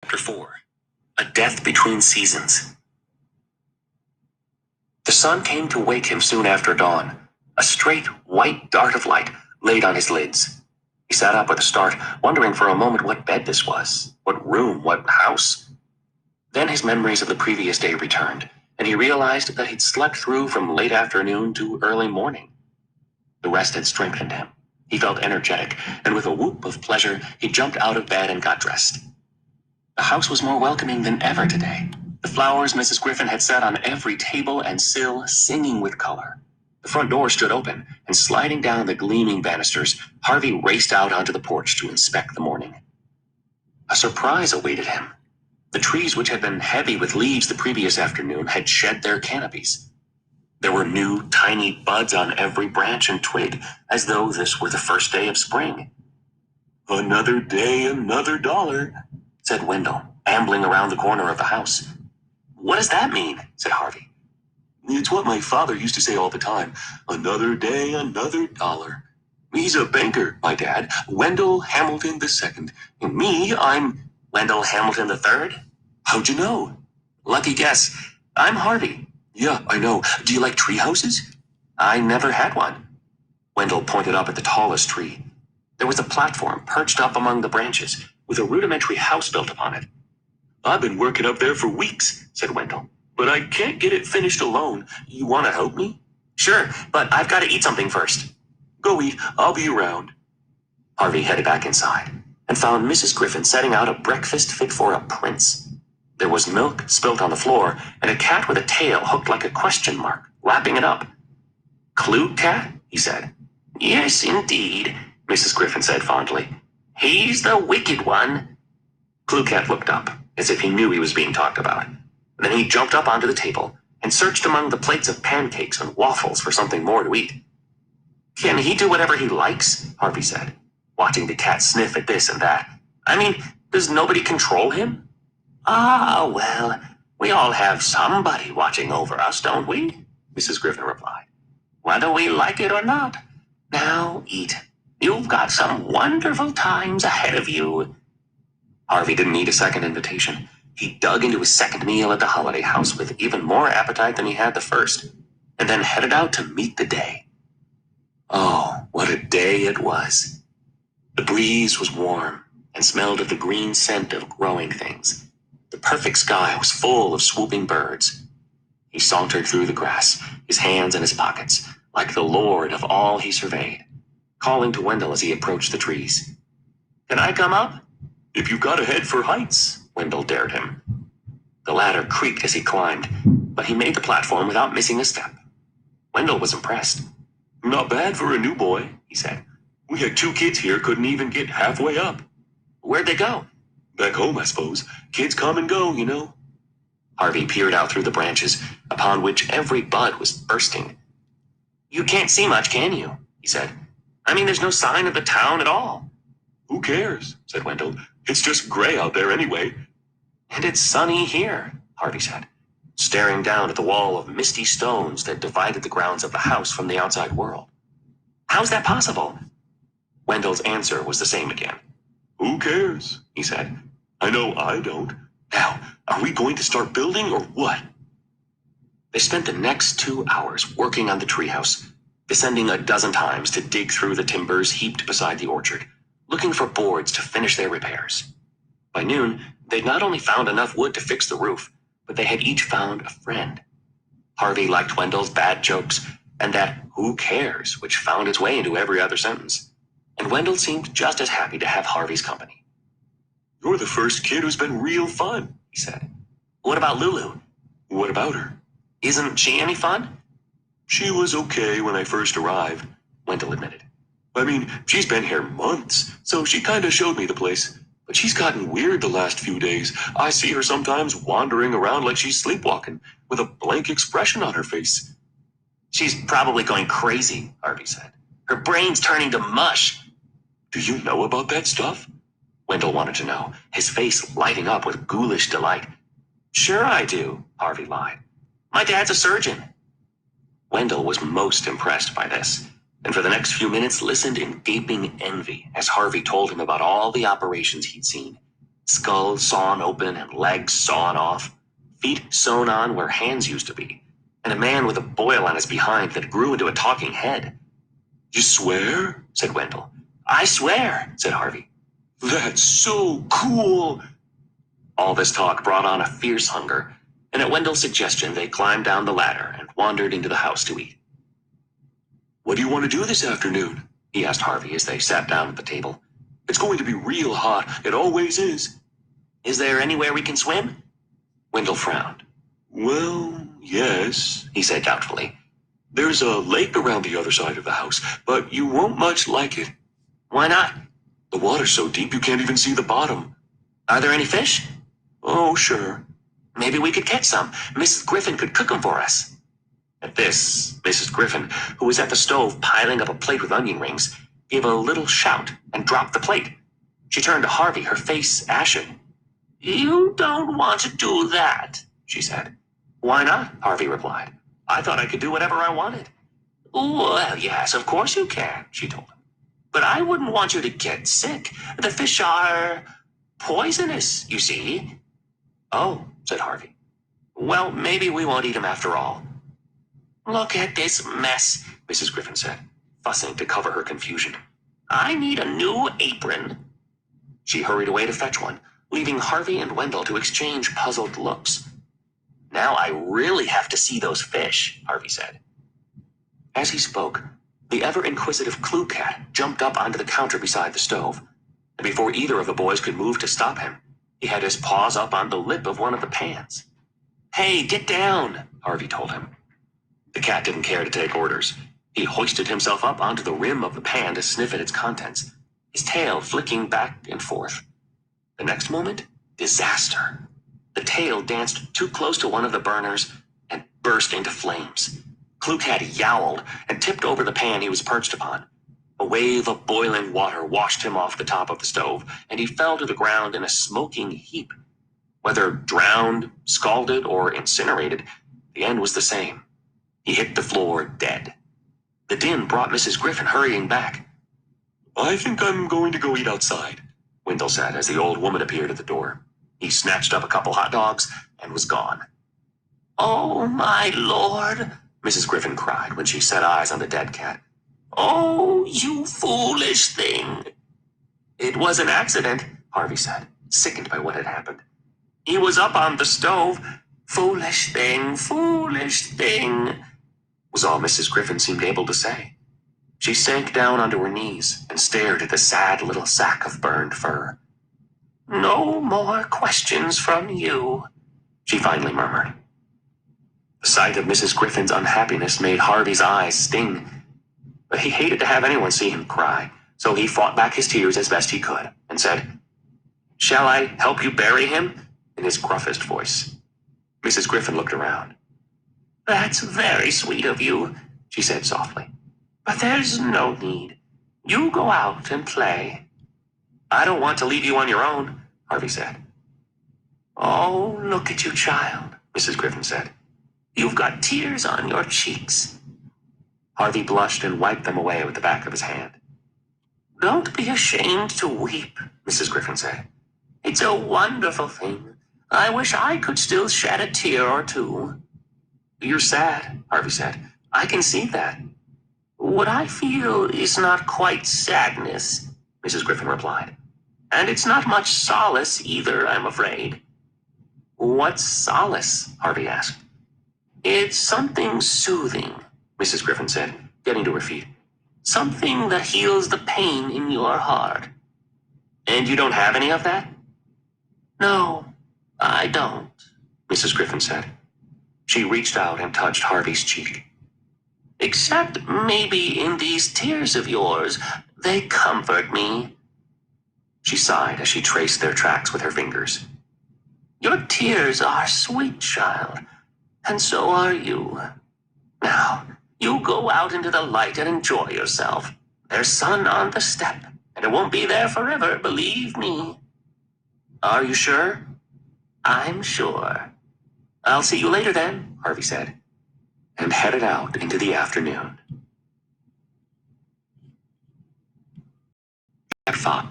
Chapter 4. A Death Between Seasons. The sun came to wake him soon after dawn. A straight, white dart of light laid on his lids. He sat up with a start, wondering for a moment what bed this was, what room, what house. Then his memories of the previous day returned, and he realized that he'd slept through from late afternoon to early morning. The rest had strengthened him. He felt energetic, and with a whoop of pleasure, he jumped out of bed and got dressed. The house was more welcoming than ever today. The flowers Mrs. Griffin had set on every table and sill, singing with color. The front door stood open, and sliding down the gleaming banisters, Harvey raced out onto the porch to inspect the morning. A surprise awaited him. The trees, which had been heavy with leaves the previous afternoon, had shed their canopies. There were new, tiny buds on every branch and twig, as though this were the first day of spring. "Another day, another dollar," said Wendell, ambling around the corner of the house. "What does that mean?" said Harvey. "It's what my father used to say all the time. Another day, another dollar. He's a banker, my dad, Wendell Hamilton II. And me, I'm Wendell Hamilton III? How'd you know?" "Lucky guess. I'm Harvey." "Yeah, I know. Do you like tree houses?" "I never had one." Wendell pointed up at the tallest tree. There was a platform perched up among the branches, with a rudimentary house built upon it. "I've been working up there for weeks," said Wendell, "but I can't get it finished alone. You want to help me?" "Sure, but I've got to eat something first." "Go eat. I'll be around." Harvey headed back inside and found Mrs. Griffin setting out a breakfast fit for a prince. There was milk spilt on the floor, and a cat with a tail hooked like a question mark, lapping it up. "Clue cat?" he said. "Yes, indeed," Mrs. Griffin said fondly. "He's the wicked one." Clue cat looked up, as if he knew he was being talked about. Then he jumped up onto the table and searched among the plates of pancakes and waffles for something more to eat. "Can he do whatever he likes?" Harvey said, watching the cat sniff at this and that. "I mean, does nobody control him?" "Ah, well, we all have somebody watching over us, don't we?" Mrs. Griffin replied. "Whether we like it or not. Now eat. You've got some wonderful times ahead of you." Harvey didn't need a second invitation. He dug into his second meal at the holiday house with even more appetite than he had the first, and then headed out to meet the day. Oh, what a day it was. The breeze was warm and smelled of the green scent of growing things. The perfect sky was full of swooping birds. He sauntered through the grass, his hands in his pockets, like the lord of all he surveyed, calling to Wendell as he approached the trees. "Can I come up?" "If you've got a head for heights," Wendell dared him. The ladder creaked as he climbed, but he made the platform without missing a step. Wendell was impressed. "Not bad for a new boy," he said. "We had 2 kids here couldn't even get halfway up." "Where'd they go?" "Back home, I suppose. Kids come and go, you know." Harvey peered out through the branches, upon which every bud was bursting. "You can't see much, can you?" he said. "I mean, there's no sign of the town at all." "Who cares?" said Wendell. "It's just gray out there anyway." "And it's sunny here," Harvey said, staring down at the wall of misty stones that divided the grounds of the house from the outside world. "How's that possible?" Wendell's answer was the same again. "Who cares?" he said. "I know I don't. Now, are we going to start building or what?" They spent the next 2 hours working on the treehouse, descending a dozen times to dig through the timbers heaped beside the orchard, looking for boards to finish their repairs. By noon, they'd not only found enough wood to fix the roof, but they had each found a friend. Harvey liked Wendell's bad jokes, and that "who cares," which found its way into every other sentence. And Wendell seemed just as happy to have Harvey's company. "You're the first kid who's been real fun," he said. "What about Lulu?" "What about her?" "Isn't she any fun?" "She was okay when I first arrived," Wendell admitted. "I mean, she's been here months, so she kinda showed me the place. But she's gotten weird the last few days. I see her sometimes wandering around like she's sleepwalking, with a blank expression on her face." "She's probably going crazy," Harvey said. "Her brain's turning to mush." "Do you know about that stuff?" Wendell wanted to know, his face lighting up with ghoulish delight. "Sure I do," Harvey lied. "My dad's a surgeon." Wendell was most impressed by this, and for the next few minutes listened in gaping envy as Harvey told him about all the operations he'd seen. Skull sawn open and legs sawn off, feet sewn on where hands used to be, and a man with a boil on his behind that grew into a talking head. You swear? Said Wendell. I swear, said Harvey. That's so cool. All this talk brought on a fierce hunger, and at Wendell's suggestion they climbed down the ladder and wandered into the house to eat. What do you want to do this afternoon? He asked Harvey as they sat down at the table. It's going to be real hot. It always is. Is there anywhere we can swim? Wendell frowned. Well, yes, he said doubtfully. There's a lake around the other side of the house, but you won't much like it. Why not? The water's so deep you can't even see the bottom. Are there any fish? Oh, sure. Maybe we could catch some. Mrs. Griffin could cook them for us. At this, Mrs. Griffin, who was at the stove piling up a plate with onion rings, gave a little shout and dropped the plate. She turned to Harvey, her face ashen. You don't want to do that, she said. Why not? Harvey replied. I thought I could do whatever I wanted. Well, yes, of course you can, she told him. But I wouldn't want you to get sick. The fish are poisonous, you see. Oh, said Harvey. Well, maybe we won't eat them after all. Look at this mess, Mrs. Griffin said, fussing to cover her confusion. I need a new apron. She hurried away to fetch one, leaving Harvey and Wendell to exchange puzzled looks. Now I really have to see those fish, Harvey said. As he spoke, the ever-inquisitive Clue Cat jumped up onto the counter beside the stove, and before either of the boys could move to stop him, he had his paws up on the lip of one of the pans. Hey, get down, Harvey told him. The cat didn't care to take orders. He hoisted himself up onto the rim of the pan to sniff at its contents, his tail flicking back and forth. The next moment, disaster. The tail danced too close to one of the burners and burst into flames. Clue Cat yowled and tipped over the pan he was perched upon. A wave of boiling water washed him off the top of the stove, and he fell to the ground in a smoking heap. Whether drowned, scalded, or incinerated, the end was the same. He hit the floor dead. The din brought Mrs. Griffin hurrying back. I think I'm going to go eat outside, Wendell said as the old woman appeared at the door. He snatched up a couple hot dogs and was gone. Oh, my Lord, Mrs. Griffin cried when she set eyes on the dead cat. Oh, you foolish thing. It was an accident, Harvey said, sickened by what had happened. He was up on the stove. Foolish thing, was all Mrs. Griffin seemed able to say. She sank down onto her knees and stared at the sad little sack of burned fur. No more questions from you, she finally murmured. The sight of Mrs. Griffin's unhappiness made Harvey's eyes sting, but he hated to have anyone see him cry, so he fought back his tears as best he could and said, Shall I help you bury him? In his gruffest voice. Mrs. Griffin looked around. That's very sweet of you, she said softly. But there's no need. You go out and play. I don't want to leave you on your own, Harvey said. Oh, look at you, child, Mrs. Griffin said. You've got tears on your cheeks. Harvey blushed and wiped them away with the back of his hand. Don't be ashamed to weep, Mrs. Griffin said. It's a wonderful thing. I wish I could still shed a tear or two. You're sad, Harvey said. I can see that. What I feel is not quite sadness, Mrs. Griffin replied. And it's not much solace either, I'm afraid. What's solace? Harvey asked. It's something soothing, Mrs. Griffin said, getting to her feet. Something that heals the pain in your heart. And you don't have any of that? No, I don't, Mrs. Griffin said. She reached out and touched Harvey's cheek. Except maybe in these tears of yours, they comfort me. She sighed as she traced their tracks with her fingers. Your tears are sweet, child, and so are you. Now, you go out into the light and enjoy yourself. There's sun on the step, and it won't be there forever, believe me. Are you sure? I'm sure. I'll see you later then, Harvey said, and headed out into the afternoon. Cat thought,